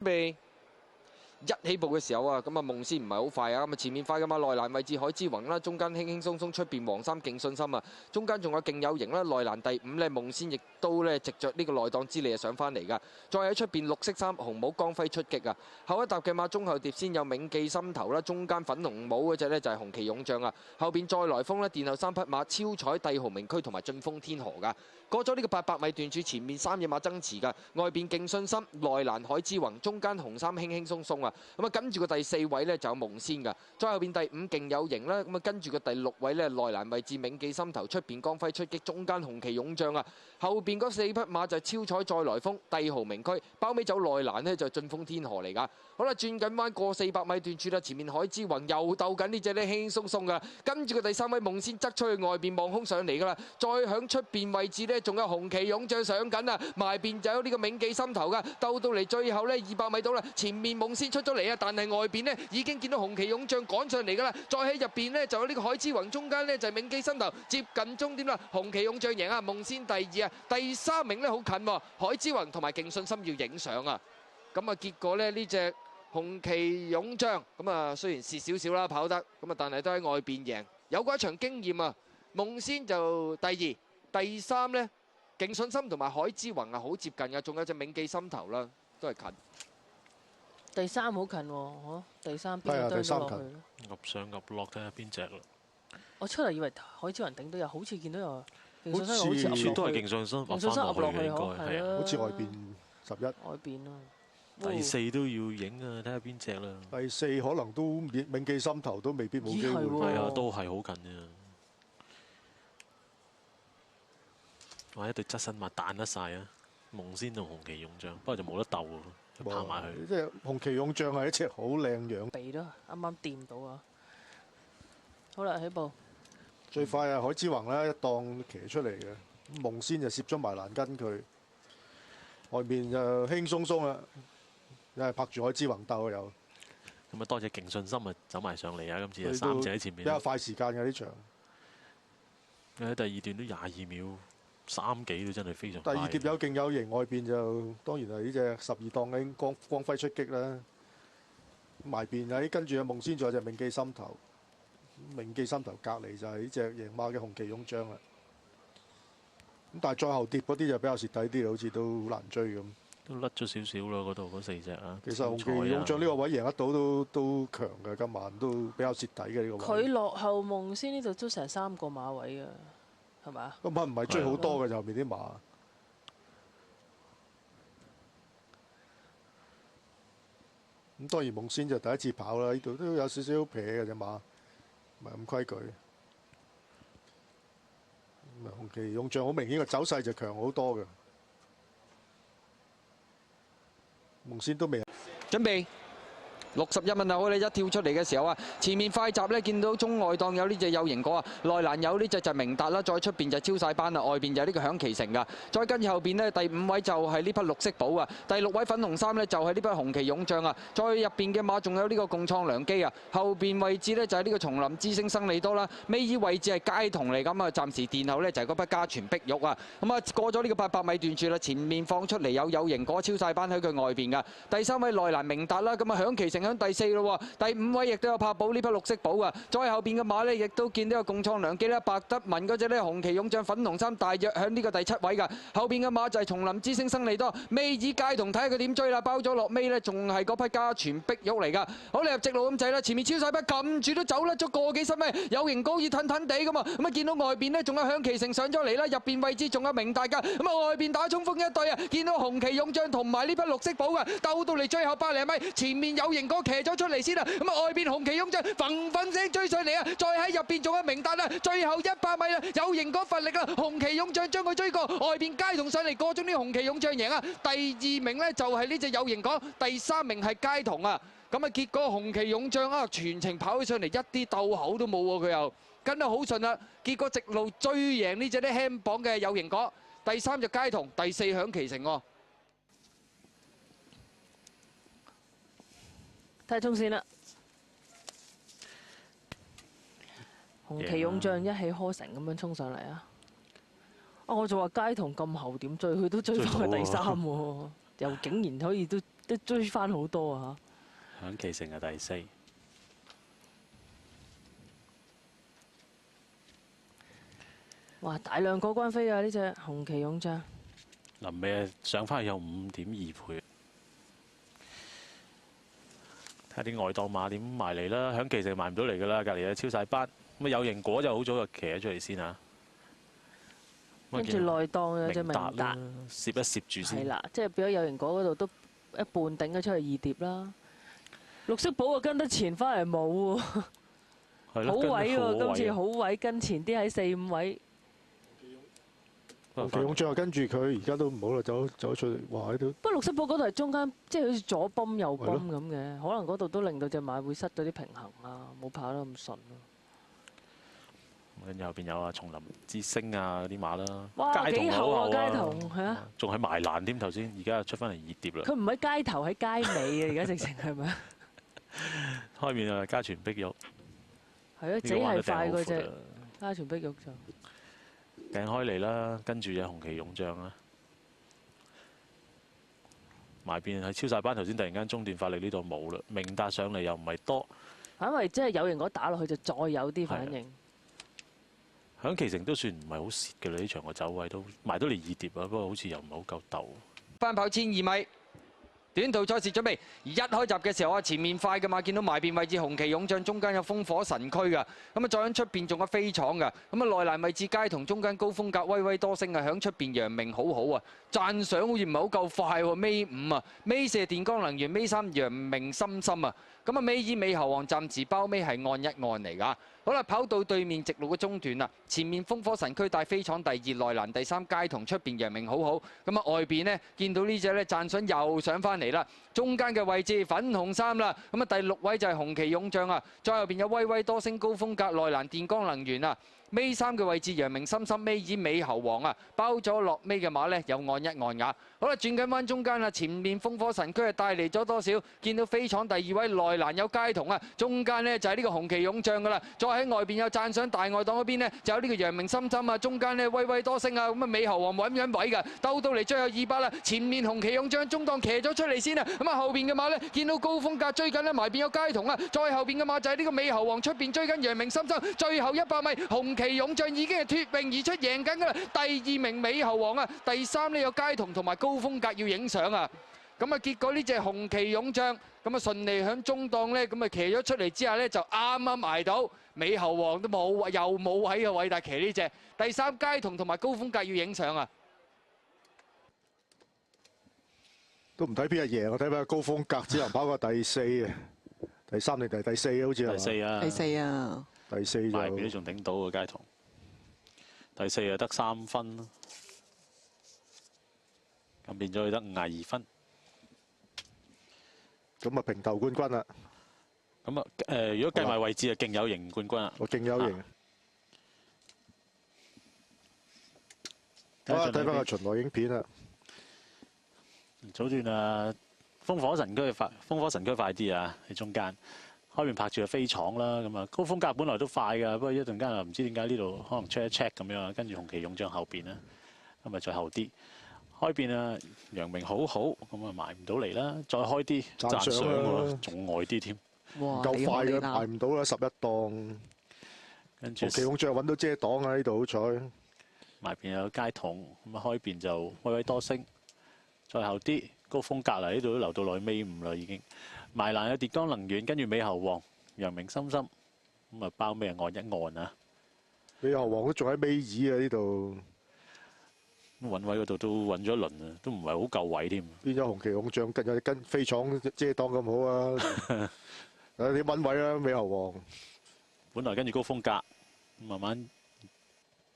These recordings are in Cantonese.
備。一起步嘅時候啊，咁啊夢仙唔係好快啊，咁啊前面快噶嘛，內欄位置海之宏啦，中間輕輕鬆鬆，出邊黃衫勁信心啊，中間仲有勁有型啦，內欄第5咧夢仙亦都咧藉着呢個內檔之利啊上翻嚟噶，再喺出邊綠色衫紅帽光輝出擊啊，後一搭嘅馬中後碟先有銘記心頭啦，中間粉紅帽嗰隻咧就係紅旗勇將啊，後邊再來風咧殿後3匹馬超彩帝豪名區同埋晉風天河噶，過咗呢個800米段處前面3隻馬爭持噶，外邊勁信心，內欄海之宏，中間紅衫輕輕鬆鬆啊。咁啊，跟住個第4位呢就有夢仙㗎，再後邊第5勁有型啦。咁啊，跟住個第6位呢內欄位置銘記心頭，出邊光輝出擊，中間紅旗勇將啊。後邊嗰4匹馬就超彩再來風，帝豪名區，包尾走內欄呢就晉風天河嚟㗎。好啦，轉緊彎過400米段處啦，前面海之宏又鬥緊呢隻呢輕輕鬆鬆㗎，跟住個第3位夢仙側出去外邊望空上嚟㗎啦，再響出邊位置呢仲有紅旗勇將上緊啊，埋邊就有呢個銘記心頭㗎，鬥到嚟最後呢200米到啦，前面夢仙出咗嚟啊，但係外邊呢已經見到紅旗勇將趕上嚟㗎啦，再喺入邊呢就有呢個海之宏，中間呢就係銘記心頭，接近終點啦，紅旗勇將贏啊，夢仙第2啊，第3名呢好近喎，海之宏同埋勁信心要影相啊，咁啊結果呢呢隻紅旗勇將咁啊雖然蝕少少啦跑得，咁啊但係都喺外邊贏，有過一場經驗啊，夢仙就第2，第3呢勁信心同埋海之宏啊好接近嘅，仲有隻銘記心頭啦，都係近。第3好近喎，嗬！第3邊個堆咗落去咧？揼上揼落睇下邊隻啦。我出嚟以為海之雲頂都有，好似見到有勁信心，好似都係勁信心，勁信心揼落去應該係啊。好似外邊11。外邊咯。第4都要影啊，睇下邊隻啦。第4可能都銘記心頭都未必冇機會。係啊，都係好近啊！哇！一對側身馬彈得晒啊！夢仙同紅旗勇將，不過就冇得鬥喎。拍埋去，即係紅旗勇將係一隻好靚樣，鼻都啱啱掂到啊！好啦，起步最快啊！海之宏咧一檔騎出嚟嘅，夢仙就攝咗埋欄跟佢，外面就輕鬆鬆啦，又係拍住海之宏鬥又。咁啊，多謝勁信心啊，走埋上嚟啊！今次3隻喺前面，比較快時間嘅呢場。喺第2段都22秒。3幾都真係非常快。第2碟有勁有型，外邊就當然係呢隻12檔嘅光輝出擊啦。埋邊喺跟住阿夢仙仲有隻銘記心頭，銘記心頭隔離就係呢隻贏馬嘅紅旗勇將啦。咁但係再後碟嗰啲就比較蝕底啲，好似都好難追咁。都甩咗少少啦，嗰度嗰4隻啊。其實紅旗勇將呢個位贏得到都強嘅，今晚都比較蝕底嘅呢個位。佢落後夢仙呢度都成3個馬位啊！係嘛？咁唔係追好多嘅，後面啲馬。咁當然夢仙就第一次跑啦，呢度都有少少撇嘅隻馬，唔係咁規矩。咁紅旗勇將好明顯個走勢就強好多嘅。夢仙都未準備。61蚊後，你一跳出嚟嘅時候啊，前面快閘呢見到中外檔有呢隻有型果啊，內欄有呢隻就明達啦，再出邊就超晒班啦，外邊就係呢個響旗城噶，再跟住後邊呢，第5位就係呢匹綠色寶啊，第6位粉紅衫呢就係呢匹紅旗勇將啊，再入邊嘅馬仲有呢個共創良機啊，後邊位置呢就係呢個叢林之星生利多啦，尾二位置係街童嚟咁啊，暫時殿後呢就係嗰匹家傳碧玉啊，咁啊過咗呢個800米段處啦，前面放出嚟有型果超晒班喺佢外邊噶，第3位內欄明達啦，咁啊響旗城響第4咯喎，第5位亦都有柏寶呢匹綠色寶啊，再後邊嘅馬呢，亦都見到有共創良機啦，白德文嗰隻呢，紅旗勇將粉紅衫大約響呢個第7位噶，後邊嘅馬就係叢林之星生利多，尾以街童睇下佢點追啦，包咗落尾呢，仲係嗰匹家傳碧玉嚟噶，好你入直路咁滯啦，前面超晒筆撳住都走甩咗個幾十米，有型高爾褪褪地咁啊，咁啊見到外邊呢，仲有響旗城上咗嚟啦，入邊位置仲有明大噶，咁啊外邊打衝鋒一隊啊，見到紅旗勇將同埋呢匹綠色寶啊，鬥到嚟最後100零米，前面有型哥騎咗出嚟先啦，咁啊外邊紅旗勇將嘭嘭聲追上嚟啊，再喺入邊仲有明達啊，最後100米啦，有型哥乏力啦，紅旗勇將將佢追過，外邊街童上嚟過咗呢紅旗勇將贏啊，第2名呢就係呢隻有型哥，第3名係街童啊，咁啊結果紅旗勇將啊全程跑起上嚟一啲鬥口都冇喎，佢又跟得好順啦，結果直路追贏呢隻啲輕磅嘅有型哥，第3隻街童，第4響旗城喎。睇衝線啦，紅旗勇將一氣呵成咁樣衝上嚟啊！我就話街童咁後點追，佢都追翻去第3喎，又竟然可以都都追翻好多啊響其成係第4。哇！大量過關飛啊！呢只紅旗勇將臨尾上翻去有5.2倍。睇下啲外檔馬點埋嚟啦，響其成埋唔到嚟㗎啦，隔離有超晒班。咁啊有型果就好早就騎咗出嚟先啊。跟住內檔有隻明達，攝一攝住先。係啦，即係變咗有型果嗰度都一半頂咗出去2碟啦。綠色寶啊跟得前翻嚟冇喎，好位喎，今次好位跟前啲喺4、5位。紅旗勇將跟住佢，而家都唔好啦，走出嚟，哇喺度。不過綠色寶嗰度係中間，即係好似左泵右泵咁嘅，可能嗰度都令到隻馬會失咗啲平衡啊，冇跑得咁順咯。跟住後邊有啊叢林之星啊嗰啲馬啦，哇幾厚啊街童係啊，仲喺埋欄添頭先，而家出翻嚟2碟啦。佢唔喺街頭喺街尾啊，而家直情係咪啊？開面啊家傳碧玉，係啊，只係快嗰隻家傳碧玉就掟開嚟啦，跟住有紅旗勇將啦，埋邊係超晒班，頭先突然間中段發力呢度冇啦，明達上嚟又唔係多，因為即係有型嗰打落去就再有啲反應。響其成都算唔係好蝕嘅啦，呢場個走位都埋到嚟2碟啊，不過好似又唔係好夠鬥。翻跑1002米。短途賽事準備一開閘嘅時候啊，前面快嘅馬見到埋邊位置紅旗勇將，中間有風火神驅㗎，咁啊再喺出邊仲有飛闖㗎，咁啊內欄位置街同中間高風格威威多星啊，響出邊陽明好好啊，讚賞好似唔係好夠快喎，尾5啊，尾4電光能源，尾3陽明深深啊，咁啊尾2美猴王暫時包尾係按一按嚟㗎。好啦，跑到對面直路嘅中段啦，前面風火神驅帶飛闖第2，內欄第3街同出邊陽明好好，咁啊外邊呢，見到呢只呢讚賞又上翻嚟啦，中間嘅位置粉紅衫啦，咁啊第6位就係紅旗勇將啊，再後邊有威威多星高風格，內欄電光能源啊。尾3嘅位置，陽明深深尾2美猴王啊，包咗落尾嘅馬呢，有按一按㗎。好啦，轉緊彎中間啦，前面風火神驅係帶嚟咗多少？見到飛闖第2位，內欄有街童啊，中間呢就係呢個紅旗勇將㗎啦。再喺外邊有讚賞大外檔嗰邊呢，就有呢個陽明深深啊，中間呢威威多星啊，咁啊美猴王穩位㗎，兜到嚟最後200啦，前面紅旗勇將中檔騎咗出嚟先啊，咁啊後邊嘅馬呢，見到高風格追緊呢，埋邊有街童啊，再後邊嘅馬就係呢個美猴王，出邊追緊陽明深深，最後100米紅旗勇將已經係脫穎而出贏緊㗎啦，第2名美猴王啊，第3呢有街童同埋高風格要影相啊，咁啊結果呢隻紅旗勇將咁啊順利響中檔呢，咁啊騎咗出嚟之下呢，就啱啱捱到美猴王都冇又冇位嘅偉達騎呢隻，第3街童同埋高風格要影相啊，都唔睇邊日贏，我睇翻高風格只能跑過第4啊，第3定第4好似係第4啊，第4啊，第4就埋邊都仲頂到個街童，第4啊得3分咯。咁變咗佢得52分，咁啊平頭冠軍啦。咁啊如果計埋位置啊，勁有型冠軍啊！我勁有型。好啦，睇翻個巡邏影片啦。早段啊，風火神驅快啲啊，喺中間開面拍住個飛闖啦，咁啊高風格本來都快㗎，不過一陣間啊唔知點解呢度可能 check 一 check 咁樣啊，跟住紅旗勇將後邊啦，咁啊再後啲。開邊啊，陽明好好，咁啊埋唔到嚟啦，再開啲讚賞喎，仲外啲添，唔夠快嘅埋唔到啦，11檔。跟住紅旗勇將揾到遮擋啊！呢度好彩。埋邊有街童，咁啊開邊就威威多星，再後啲高風格啦，呢度都留到落去尾5啦已經。埋欄有電光能源，跟住美猴王、陽明深深，咁啊包尾按一按啊。美猴王都仲喺尾2啊！呢度。揾位嗰度都揾咗一輪啊，都唔係好夠位添。變咗紅旗勇將跟飛闖遮擋咁好啊！你揾位啦，美猴王。本來跟住高風格，慢慢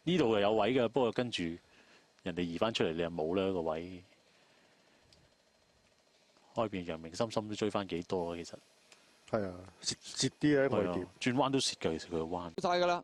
呢度又有位嘅，不過跟住人哋移翻出嚟，你又冇啦個位。開邊陽明深深都追翻幾多啊，其實。係啊，蝕啲啊，外邊。轉彎都蝕㗎，其實佢個彎。晒㗎啦。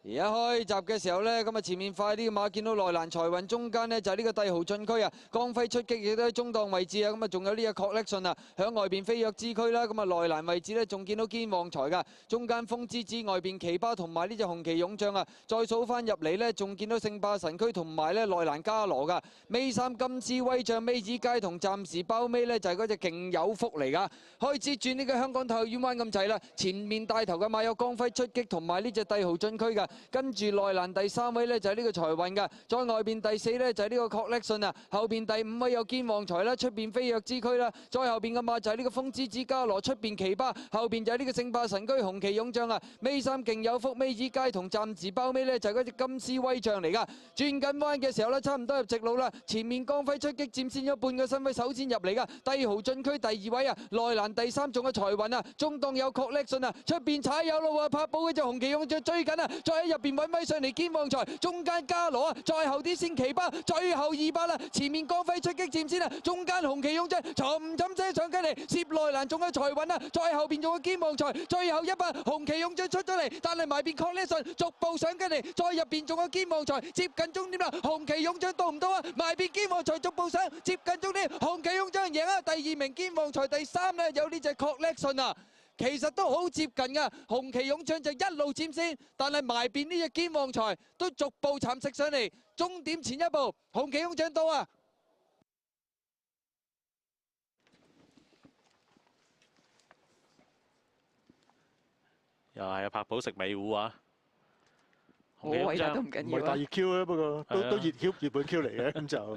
而一開閘嘅時候呢，咁啊前面快啲嘅馬見到內蘭財運，中間呢就係呢個帝豪進區啊，江輝出擊亦都喺中檔位置啊，咁啊仲有呢個確力信啊，響外邊飛躍之區啦，咁啊內蘭位置呢仲見到堅旺財噶，中間風之子外邊奇巴同埋呢隻紅旗勇將啊，再數翻入嚟呢，仲見到聖霸神區同埋呢內蘭加羅噶，尾三金絲威將尾子街同暫時包尾呢，就係嗰隻勁有福嚟噶，開始轉呢個香港太遠灣咁滯啦，前面帶頭嘅馬有江輝出擊同埋呢隻帝豪進區噶。跟住內欄第3位呢，就係呢個財運㗎，再外邊第4呢，就係呢個確力信啊，後邊第5位有堅旺財啦，出邊飛躍之區啦，再後邊嘅馬就係呢個風之子加羅，出邊奇巴，後邊就係呢個聖霸神區紅旗勇將啊，尾三勁有福，尾子街同暫時包尾呢，就係嗰隻金絲威將嚟㗎，轉緊彎嘅時候呢，差唔多入直路啦，前面江輝出擊佔先咗半個身位，首先入嚟㗎，帝豪進區第2位啊，內欄第3仲有財運啊，中檔有確力信啊，出邊踩油咯喎，拍寶嗰隻紅旗勇將追緊啊，再喺入邊揾位上嚟堅旺財，中間加羅啊，再後啲先奇巴，最後200啦，前面江輝出擊佔先啊，中間紅旗勇將沉聲上緊嚟，攝內欄仲有財運啊，再後邊仲有堅旺財，最後100紅旗勇將出咗嚟，但係埋邊確力信逐步上緊嚟，再入邊仲有堅旺財，接近終點啦，紅旗勇將到唔到啊？埋邊堅旺財逐步上，接近終點，紅旗勇將贏啊！第2名堅旺財，第3呢有呢隻確力信啊！其實都好接近噶，紅旗勇將就一路佔先，但係埋邊呢隻堅旺財都逐步蠶食上嚟，終點前一步，紅旗勇將到啊！又係啊，拍寶食尾糊啊！我偉大都唔緊要啊！唔係大熱 Q 啊，不過都熱門 Q 嚟嘅，咁就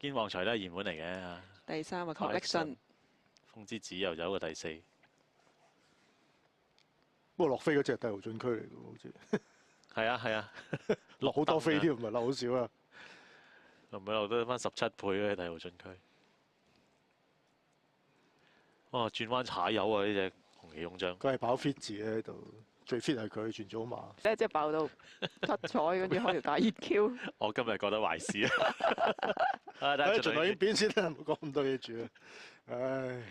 堅旺財都係熱門嚟嘅。第3個確力信，風之子又有個第4。不過落飛嗰隻係帝豪進區嚟嘅，好似係啊係啊，落好多飛添，唔係落好少啊！唔係落得翻17倍嘅帝豪進區。哇！轉彎踩油啊！呢隻紅旗勇將。佢係跑 fit 字喺度，最 fit 係佢全組馬。即係爆到七彩，跟住開條大熱 Q。我今日覺得壞事啊！盡量已經變先啦，唔好講咁多嘢住啊！唉，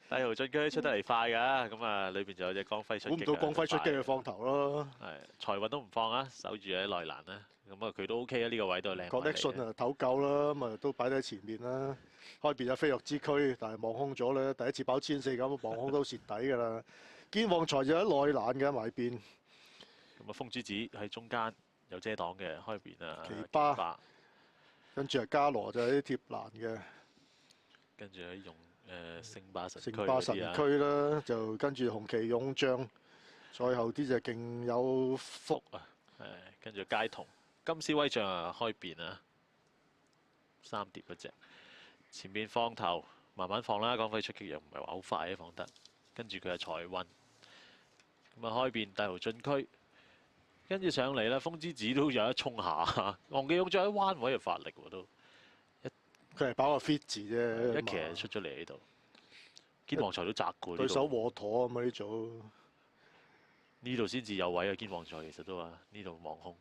帝豪進區出得嚟快㗎，咁啊裏邊仲有隻江輝出擊。估唔到江輝出擊去放頭咯。係財運都唔放啊，守住喺內欄啦。咁啊佢都 OK 啊，呢個位都係靚位嚟嘅。確力信啊，唞夠啦，咁啊都擺喺前面啦。開邊有飛躍之區，但係望空咗咧。第一次跑1400咁，望空都蝕底㗎啦。堅旺財就喺內欄嘅埋邊。咁啊風之子喺中間有遮擋嘅，開邊啊奇巴，跟住係加羅就喺貼欄嘅。跟住喺用聖霸神區啦，就跟住紅旗勇將，再後啲就勁有福啊！跟住街童金絲威將啊開邊啊，3碟嗰隻，前面放頭慢慢放啦，江輝出擊又唔係話好快啊放得，跟住佢係財運，咁啊開邊帝豪進區，跟住上嚟啦，風之子都有一衝下，紅旗勇將喺彎位又發力喎都。佢係跑個 fit 字啫，一騎就出咗嚟呢度，堅旺財都窄過對手和妥啊嘛呢組，呢度先至有位啊！堅旺財其實都話呢度望空，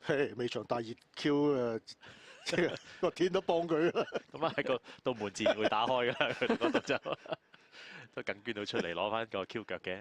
嘿尾場大熱 Q 啊，即係個天都幫佢啦。咁啊喺個道門自然會打開㗎啦，佢哋嗰度就都緊捐到出嚟攞翻個 Q 腳嘅。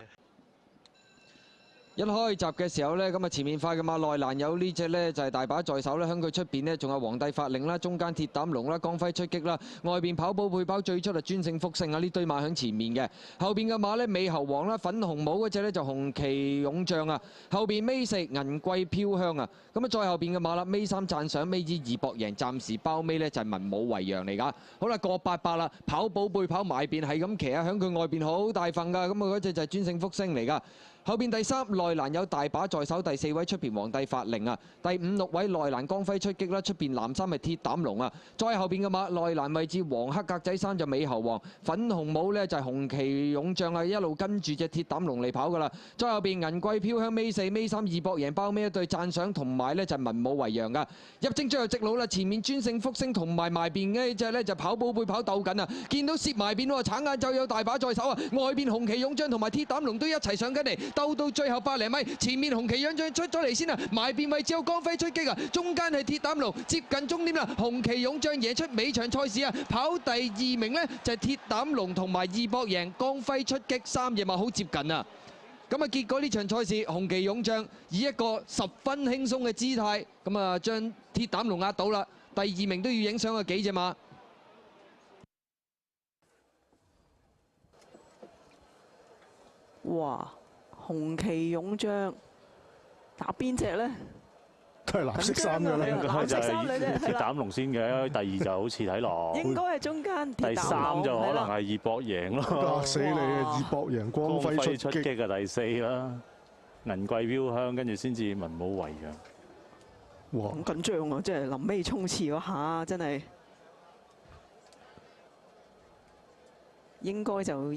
一開閘嘅時候呢，咁啊前面快嘅馬內蘭有呢隻呢，就係大把在手啦，響佢出邊呢，仲有皇帝法令啦，中間鐵膽龍啦，江輝出擊啦，外邊跑寶配跑最出啊專勝福星啊，呢堆馬響前面嘅，後邊嘅馬呢，美猴王啦，粉紅帽嗰隻呢，就紅旗勇將啊，後邊尾4銀桂飄香啊，咁啊再後邊嘅馬啦，尾3讚賞，尾2博贏，暫時包尾呢，就係文武維揚嚟㗎，好啦過800啦，跑寶配跑埋邊係咁騎啊，響佢外邊好大份㗎，咁啊嗰隻就係專勝福星嚟㗎。後邊第3內欄有大把在手，第4位出邊皇帝法令啊，第5、6位內欄江輝出擊啦，出邊藍衫係鐵膽龍啊，再後邊嘅馬內欄位置黃黑格仔衫就美猴王，粉紅帽呢就係紅旗勇將啊，一路跟住隻鐵膽龍嚟跑噶啦，再後邊銀桂飄香尾4尾3博贏包尾一對讚賞同埋呢就係文武維揚噶，入正最後直路啦，前面專勝福星同埋埋邊呢隻呢就跑寶貝跑鬥緊啊，見到攝埋邊喎，橙眼就有大把在手啊，外邊紅旗勇將同埋鐵膽龍都一齊上緊嚟。鬥到最後100零米，前面紅旗勇將出咗嚟先啊，埋邊位置有江輝出擊啊，中間係鐵膽龍，接近終點啦。紅旗勇將贏出尾場賽事啊，跑第2名呢就係鐵膽龍同埋2博贏，江輝出擊3隻馬好接近啊。咁啊，結果呢場賽事，紅旗勇將以一個十分輕鬆嘅姿態，咁啊將鐵膽龍壓倒啦。第2名都要影相啊，幾隻馬。哇！紅旗勇將打邊隻咧？都係藍色衫㗎啦。應該就藍色衫嚟啫係鐵膽龍先嘅，第2就好似睇落。應該係中間第鐵膽3龍就可能係啦係易博贏咯。嚇死你啊！易博贏光輝出擊。嘅第4啦，銀桂飄香，跟住先至文武維揚。哇！好緊張啊！即係臨尾衝刺嗰下，真係應該就。